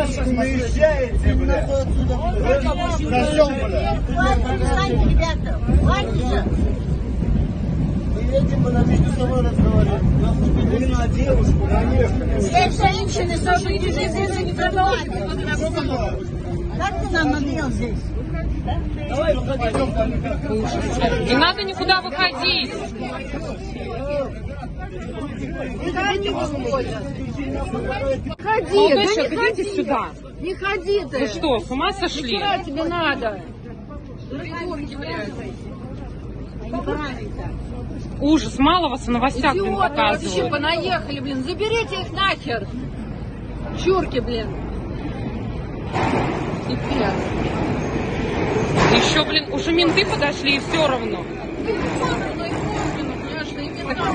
Уезжаете, бля. Козёл, бля. Перестаньте, ребята, хватит. Мы едем, мы между собой разговариваем. Вы на девушку наехали. Все женщины, слушайте, здесь не продолжим. Как ты нам надел здесь? Не надо никуда выходить. Ходи, Молодой да человек, не идите ходи. сюда. Не ходи ты. Вы что, с ума сошли? Нахера тебе надо? Ужас, мало вас в новостях, блин, Идиоты вообще показывают. понаехали, блин. Заберите их нахер. Чурки, блин. Пипец. Еще, блин, уже менты подошли и все равно. Конечно, и мне так.